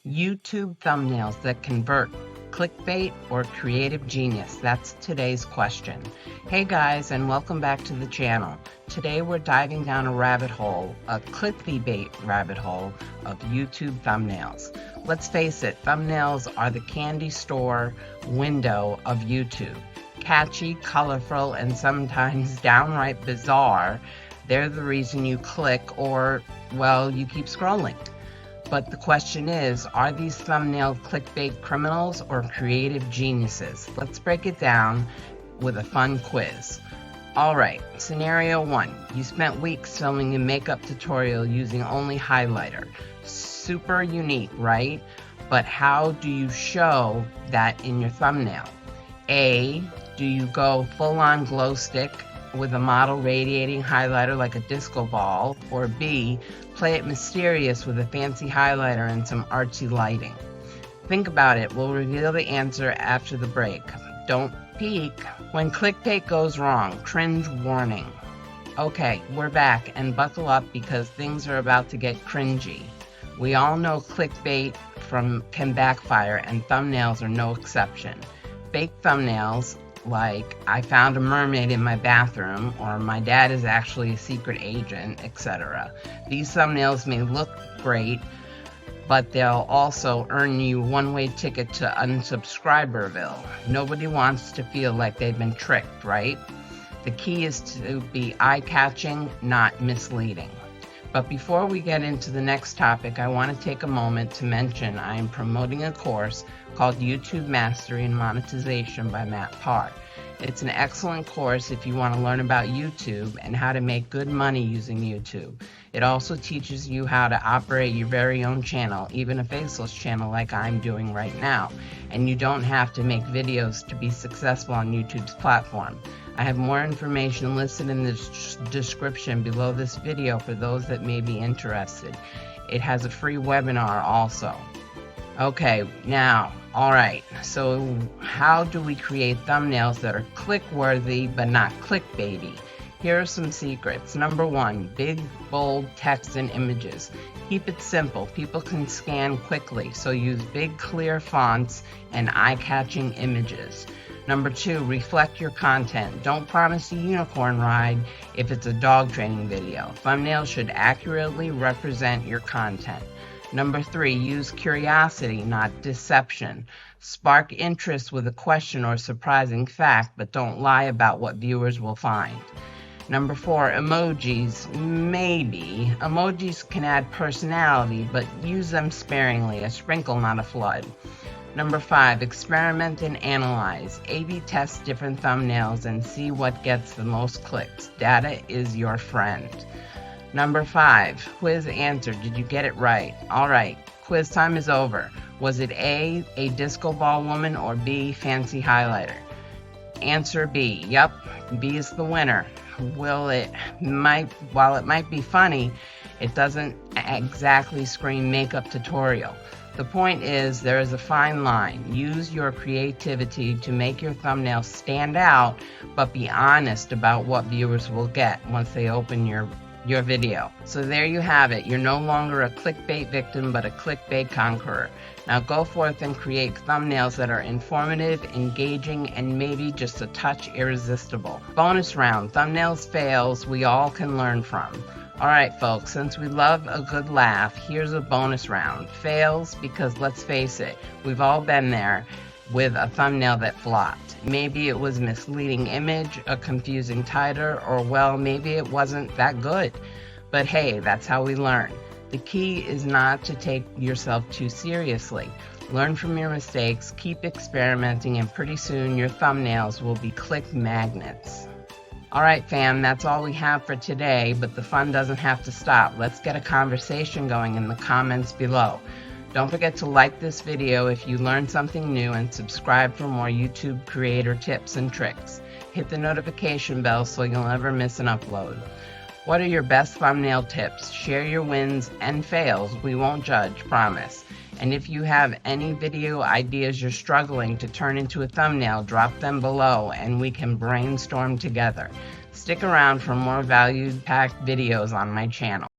YouTube thumbnails that convert, clickbait or creative genius? That's today's question. Hey guys, and welcome back to the channel. Today we're diving down a rabbit hole, a clickbait rabbit hole of YouTube thumbnails. Let's face it, thumbnails are the candy store window of YouTube. Catchy, colorful, and sometimes downright bizarre. They're the reason you click or, well, you keep scrolling. But the question is, are these thumbnail clickbait criminals or creative geniuses? Let's break it down with a fun quiz. All right, scenario 1. You spent weeks filming a makeup tutorial using only highlighter. Super unique, right? But how do you show that in your thumbnail? A, do you go full-on glow stick with a model radiating highlighter like a disco ball? Or B, play it mysterious with a fancy highlighter and some artsy lighting? Think about it. We'll reveal the answer after the break. Don't peek. When clickbait goes wrong, cringe warning. Okay, we're back, and buckle up because things are about to get cringy. We all know clickbait can backfire, and thumbnails are no exception. Fake thumbnails like "I found a mermaid in my bathroom" or "my dad is actually a secret agent," etc. These thumbnails may look great, but they'll also earn you one-way ticket to unsubscriberville. Nobody wants to feel like they've been tricked, right? The key is to be eye-catching, not misleading. But before we get into the next topic, I want to take a moment to mention I am promoting a course called YouTube Mastery and Monetization by Matt Parr. It's an excellent course if you want to learn about YouTube and how to make good money using YouTube. It also teaches you how to operate your very own channel, even a faceless channel like I'm doing right now. And you don't have to make videos to be successful on YouTube's platform. I have more information listed in the description below this video for those that may be interested. It has a free webinar also. Okay, now, alright, so how do we create thumbnails that are click-worthy but not clickbaity? Here are some secrets. Number 1, big, bold text and images. Keep it simple. People can scan quickly, so use big, clear fonts and eye-catching images. Number 2, reflect your content. Don't promise a unicorn ride if it's a dog training video. Thumbnails should accurately represent your content. Number 3, use curiosity, not deception. Spark interest with a question or surprising fact, but don't lie about what viewers will find. Number 4, emojis. Maybe. Emojis can add personality, but use them sparingly, a sprinkle, not a flood. Number 5, experiment and analyze. A/B test different thumbnails and see what gets the most clicks. Data is your friend. Number 5, quiz answer. Did you get it right? Alright, quiz time is over. Was it A disco ball woman, or B, fancy highlighter? Answer B. Yep, B is the winner. While it might be funny, it doesn't exactly scream makeup tutorial. The point is, there is a fine line. Use your creativity to make your thumbnail stand out, but be honest about what viewers will get once they open your video. So there you have it. You're no longer a clickbait victim, but a clickbait conqueror. Now go forth and create thumbnails that are informative, engaging, and maybe just a touch irresistible. Bonus round, thumbnails fails we all can learn from. Alright folks, since we love a good laugh, here's a bonus round. Fails because, let's face it, we've all been there with a thumbnail that flopped. Maybe it was misleading image, a confusing title, or well, maybe it wasn't that good. But hey, that's how we learn. The key is not to take yourself too seriously. Learn from your mistakes, keep experimenting, and pretty soon your thumbnails will be click magnets. Alright fam, that's all we have for today, but the fun doesn't have to stop. Let's get a conversation going in the comments below. Don't forget to like this video if you learned something new, and subscribe for more YouTube creator tips and tricks. Hit the notification bell so you'll never miss an upload. What are your best thumbnail tips? Share your wins and fails. We won't judge, promise. And if you have any video ideas you're struggling to turn into a thumbnail, drop them below and we can brainstorm together. Stick around for more value-packed videos on my channel.